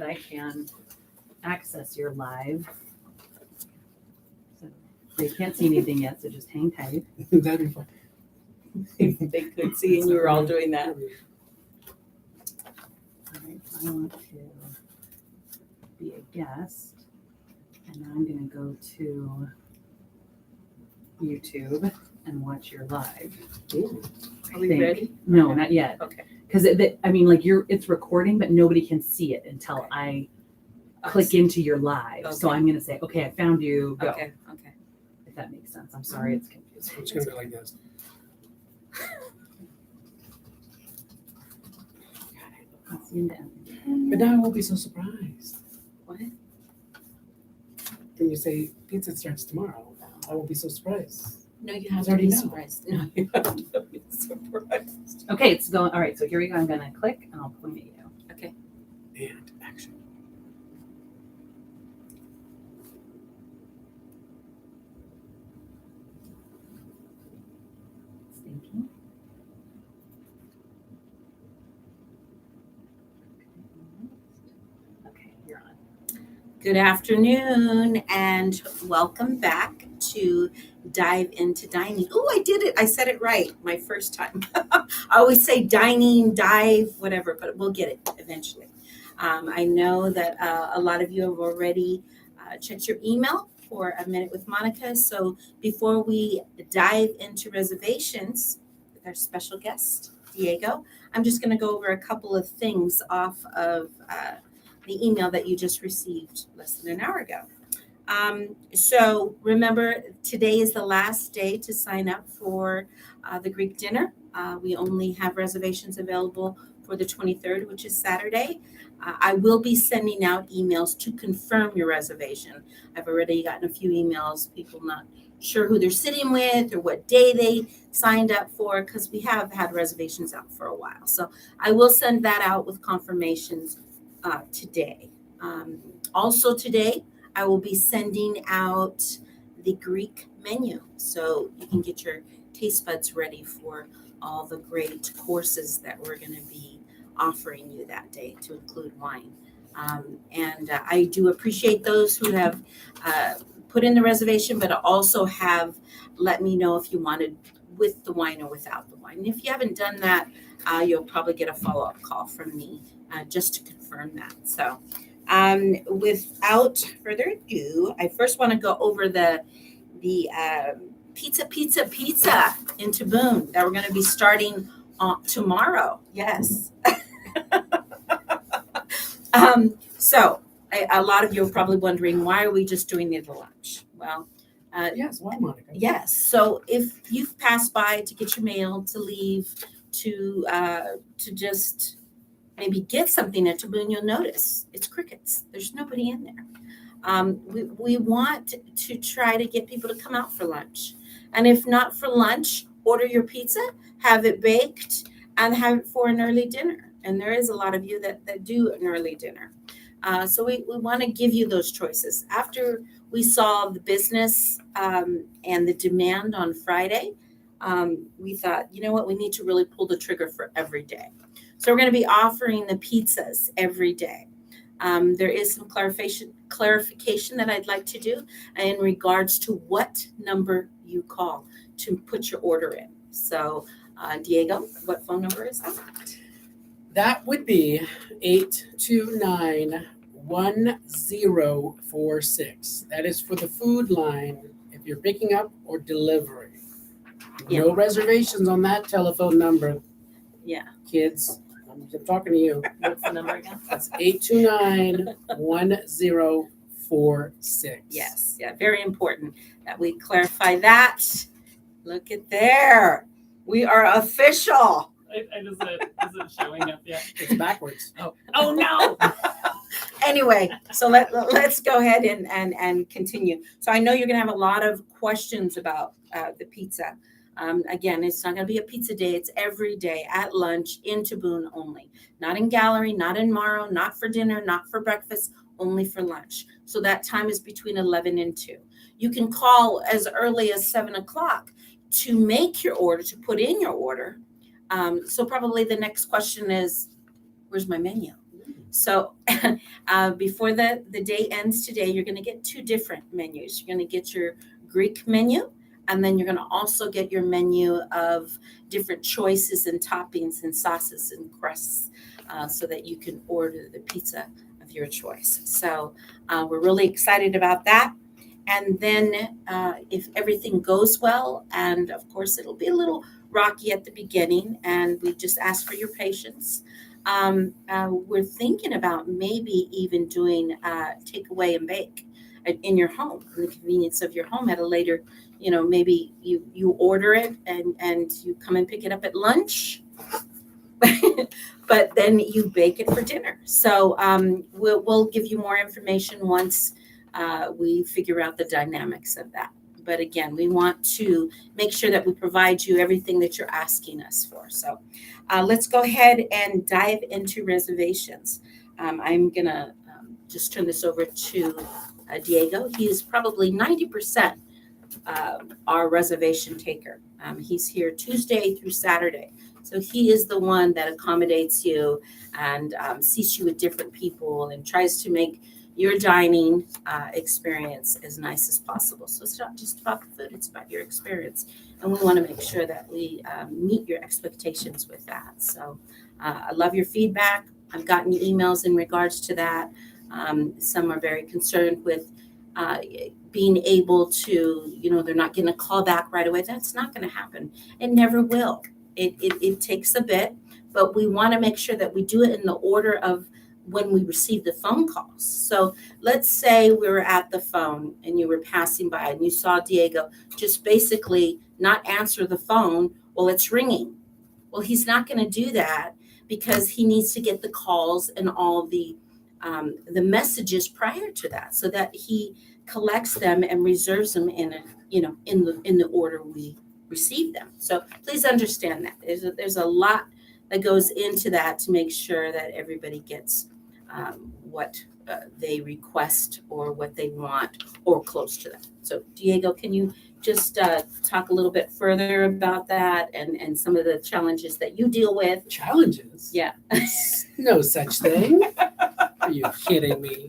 I can access your live. So they can't see anything yet, so just hang tight. That'd be fun. They could see, and you were all doing that. All right, I want to be a guest, and now I'm going to go to YouTube and watch your live. Ooh. Are we Think. ready? No, not yet. Okay. Because I mean, like it's recording, but nobody can see it until I click into your live. So Okay. I'm going to say, okay, I found you. Go. Okay. Okay. If that makes sense. I'm sorry, it's confusing. It's gonna go like this. Let's see that. But now I won't be so surprised. What? When you say pizza starts tomorrow, I won't be so surprised. No, you have It's to already be now. surprised. No, you have to be surprised. Okay, it's going. All right, so here we go. I'm going to click and I'll point at you. Okay. And action. It's thinking. Okay, you're on. Good afternoon and welcome back to Dive into Dining. Oh, I did it. I said it right my first time. I always say dining, dive, whatever, but we'll get it eventually. I know that a lot of you have already checked your email for A Minute with Monica. So before we dive into reservations with our special guest, Diego, I'm just going to go over a couple of things off of the email that you just received less than an hour ago. So remember, today is the last day to sign up for the Greek dinner. We only have reservations available for the 23rd, which is Saturday. I will be sending out emails to confirm your reservation. I've already gotten a few emails, people not sure who they're sitting with or what day they signed up for, because we have had reservations out for a while. So I will send that out with confirmations today. Also today, I will be sending out the Greek menu, so you can get your taste buds ready for all the great courses that we're going to be offering you that day, to include wine. And I do appreciate those who have put in the reservation, but also have let me know if you wanted with the wine or without the wine. And if you haven't done that, you'll probably get a follow-up call from me just to confirm that. So without further ado, I first want to go over the pizza in Taboon that we're going to be starting tomorrow. Yes. So a lot of you are probably wondering, why are we just doing the lunch? Well, Yes, why, Monica? yes. So if you've passed by to get your mail, to leave, to just maybe get something at Taboon, you'll notice it's crickets. There's nobody in there. We want to try to get people to come out for lunch. And if not for lunch, order your pizza, have it baked, and have it for an early dinner. And there is a lot of you that do an early dinner. So we want to give you those choices. After we saw the business and the demand on Friday, we thought, you know what, we need to really pull the trigger for every day. So we're going to be offering the pizzas every day. There is some clarification that I'd like to do in regards to what number you call to put your order in. So, Diego, what phone number is that? That would be 829-1046. That is for the food line if you're picking up or delivery. No reservations on that telephone number. Yeah. Kids, I'm talking to you. What's the number again? That's 829-1046. Yes. Yeah. Very important that we clarify that. Look at there. We are official. Is it showing up yet? It's backwards. Oh no. Anyway, so let's go ahead and continue. So I know you're going to have a lot of questions about the pizza. Again, it's not going to be a pizza day. It's every day at lunch in Taboon only. Not in gallery, not in Morrow, not for dinner, not for breakfast, only for lunch. So that time is between 11 and 2. You can call as early as 7 o'clock to make your order, to put in your order. So probably the next question is, where's my menu? So before the day ends today, you're going to get two different menus. You're going to get your Greek menu, and then you're going to also get your menu of different choices and toppings and sauces and crusts, so that you can order the pizza of your choice. So we're really excited about that. And then if everything goes well, and of course it'll be a little rocky at the beginning, and we just ask for your patience. We're thinking about maybe even doing takeaway and bake in your home, in the convenience of your home at a later, maybe you order it and you come and pick it up at lunch, but then you bake it for dinner. So we'll give you more information once we figure out the dynamics of that. But again, we want to make sure that we provide you everything that you're asking us for. So let's go ahead and dive into reservations. I'm going to just turn this over to Diego. He is probably 90% our reservation taker. He's here Tuesday through Saturday. So he is the one that accommodates you and seats you with different people and tries to make your dining experience as nice as possible. So it's not just about the food, it's about your experience. And we want to make sure that we meet your expectations with that. So I love your feedback. I've gotten emails in regards to that. Some are very concerned with being able to, they're not getting a call back right away. That's not going to happen. It never will. It takes a bit, but we want to make sure that we do it in the order of when we receive the phone calls. So let's say we were at the phone and you were passing by and you saw Diego just basically not answer the phone while it's ringing. Well, he's not going to do that because he needs to get the calls and all the messages prior to that, so that he collects them and reserves them in the order we receive them. So please understand that there's a lot that goes into that to make sure that everybody gets what they request or what they want or close to that. So Diego, can you just talk a little bit further about that and some of the challenges that you deal with? Challenges? Yeah. No such thing. Are you kidding me?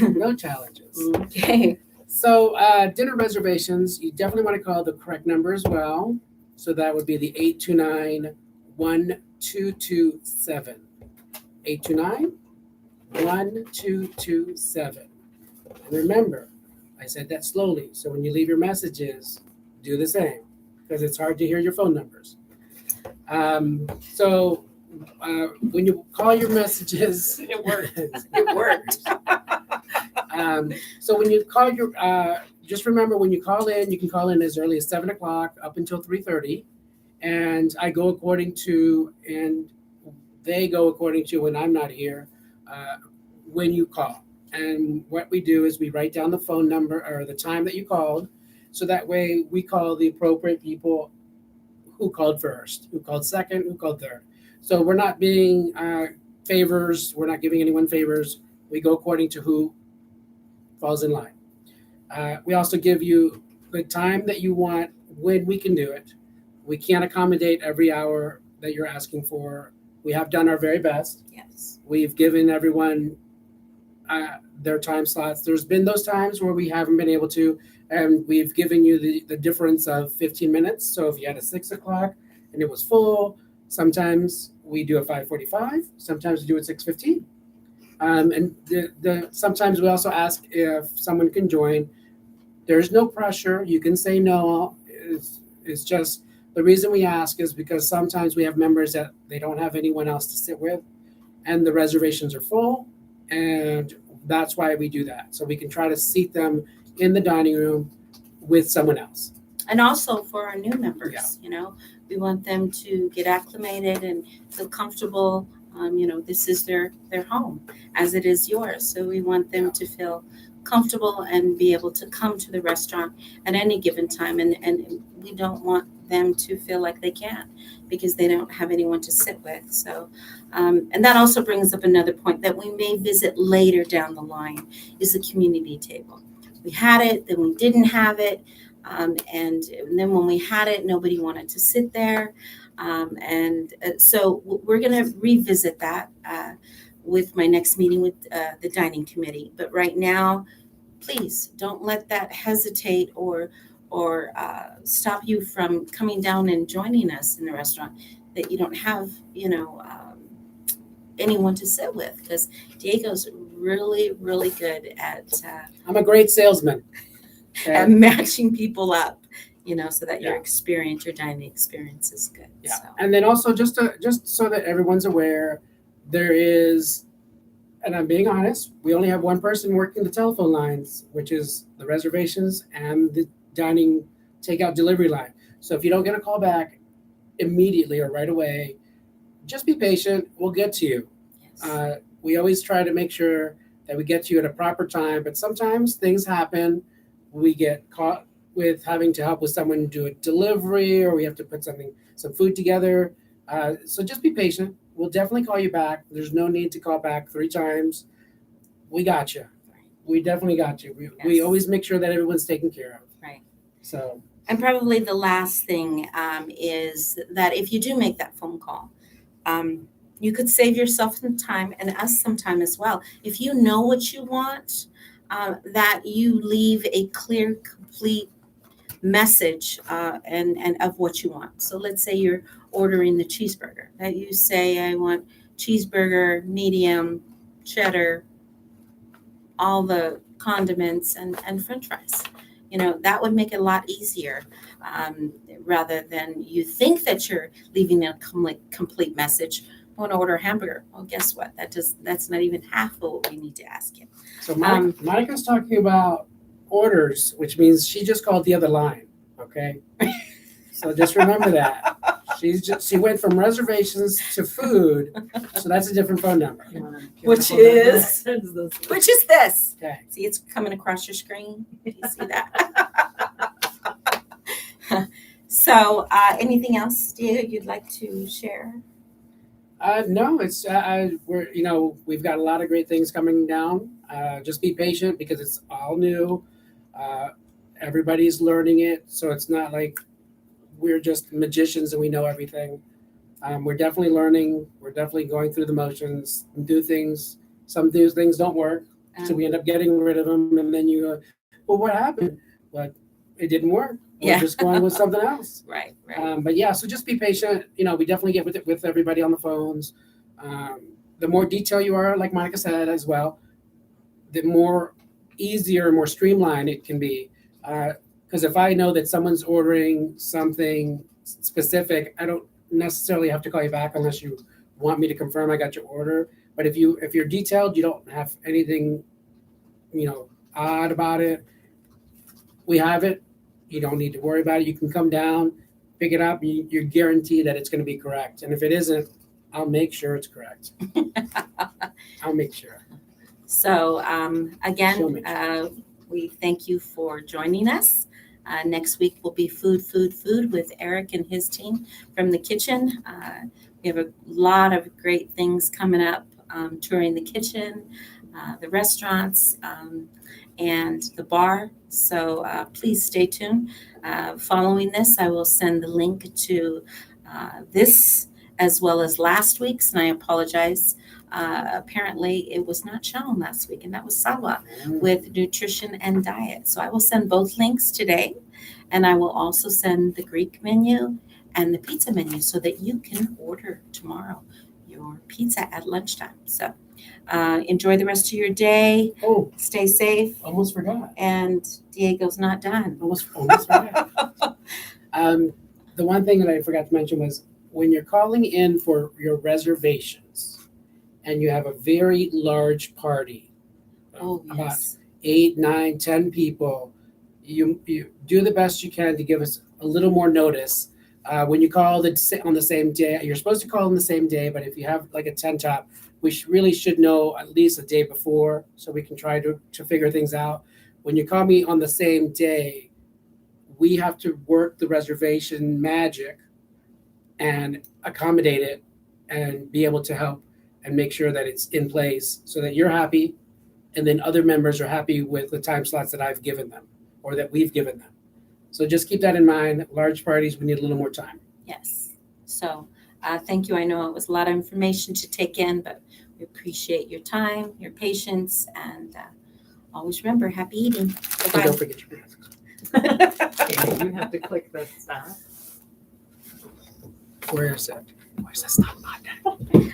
No challenges. Okay. So dinner reservations, you definitely want to call the correct number as well. So that would be the 829-1227. 829-1227. And remember, I said that slowly. So when you leave your messages, do the same, because it's hard to hear your phone numbers. So when you call your messages, It worked. It worked. So when you call just remember, when you call in, you can call in as early as 7 o'clock up until 3:30. And I go according to, and they go according to when I'm not here, when you call. And what we do is we write down the phone number or the time that you called. So that way we call the appropriate people who called first, who called second, who called third. So we're not being favors. We're not giving anyone favors. We go according to who falls in line. We also give you the time that you want when we can do it. We can't accommodate every hour that you're asking for. We have done our very best. Yes. We've given everyone their time slots. There's been those times where we haven't been able to, and we've given you the difference of 15 minutes. So if you had a 6 o'clock and it was full, sometimes we do a 5:45. Sometimes we do it 6:15. And sometimes we also ask if someone can join. There's no pressure. You can say no. It's just the reason we ask is because sometimes we have members that they don't have anyone else to sit with, and the reservations are full, and that's why we do that. So we can try to seat them in the dining room with someone else. And also for our new members, we want them to get acclimated and feel comfortable. This is their home as it is yours. So we want them to feel comfortable and be able to come to the restaurant at any given time. And we don't want them to feel like they can't because they don't have anyone to sit with. So, and that also brings up another point that we may visit later down the line is the community table. We had it, then we didn't have it. And then when we had it, nobody wanted to sit there. So we're going to revisit that. with my next meeting with the dining committee. But right now, please don't let that hesitate or stop you from coming down and joining us in the restaurant, that you don't have, anyone to sit with, because Diego's really, really good at I'm a great salesman. Okay? at matching people up, so that your Yeah. your dining experience is good. Yeah, So, and then also just so that everyone's aware, there is, and I'm being honest, we only have one person working the telephone lines, which is the reservations and the dining takeout delivery line. So if you don't get a call back immediately or right away, just be patient. We'll get to you. yes. We always try to make sure that we get to you at a proper time, but sometimes things happen. We get caught with having to help with someone do a delivery, or we have to put some food together. So just be patient. We'll definitely call you back. There's no need to call back 3 times. We got you. We definitely got you. We Yes. always make sure that everyone's taken care of. Right. So And probably the last thing is that if you do make that phone call, you could save yourself some time and us some time as well. If you know what you want, that you leave a clear, complete message and of what you want. So let's say you're ordering the cheeseburger, that you say, I want cheeseburger, medium, cheddar, all the condiments and French fries. That would make it a lot easier, rather than you think that you're leaving a complete message. I want to order a hamburger. Well, guess what? That's not even half of what we need to ask you. So Monica's talking about orders, which means she just called the other line. Okay, so just remember that she went from reservations to food, so that's a different phone number. Which is? Sends those- Which is this? Okay. See, it's coming across your screen. Do you see that? So, anything else, Diego, you'd like to share? No, it's we've got a lot of great things coming down. Just be patient because it's all new. Everybody's learning it, so it's not like we're just magicians and we know everything. We're definitely learning. We're definitely going through the motions. Do things. Some things don't work, so we end up getting rid of them, and then you go, well, what happened? But it didn't work. We're Yeah. just going with something else. Right. But yeah, so just be patient. We definitely get with everybody on the phones. The more detail you are, like Monica said as well, the more easier, more streamlined it can be. Because if I know that someone's ordering something specific, I don't necessarily have to call you back unless you want me to confirm I got your order. But if you're detailed, you don't have anything, odd about it. We have it. You don't need to worry about it. You can come down, pick it up. You're guaranteed that it's going to be correct. And if it isn't, I'll make sure it's correct. I'll make sure. So, again, She'll make we thank you for joining us. Next week will be food with Eric and his team from the kitchen. We have a lot of great things coming up, touring the kitchen, the restaurants, and the bar. So please stay tuned. Following this, I will send the link to this as well as last week's, and I apologize. Apparently, it was not shown last week, and that was Salwa with nutrition and diet. So I will send both links today, and I will also send the Greek menu and the pizza menu so that you can order tomorrow your pizza at lunchtime. So enjoy the rest of your day. Oh, Stay safe. almost forgot. And Diego's not done. Almost forgot. The one thing that I forgot to mention was when you're calling in for your reservations and you have a very large party, Oh, about yes. 8, 9, 10 people, you do the best you can to give us a little more notice. When you call on the same day, you're supposed to call on the same day, but if you have like a 10 top, we really should know at least a day before so we can try to figure things out. When you call me on the same day, we have to work the reservation magic and accommodate it and be able to help and make sure that it's in place so that you're happy and then other members are happy with the time slots that I've given them or that we've given them. So just keep that in mind. Large parties, we need a little more time. Yes. So thank you. I know it was a lot of information to take in, but We appreciate your time, your patience, and always remember, happy eating. And Bye-bye. don't forget your mask. Okay, you have to click the stop. Where's it? Where's the stop button?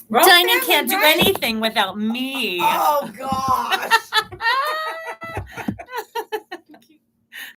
We're all Dining family, can't do right? anything without me. Oh gosh.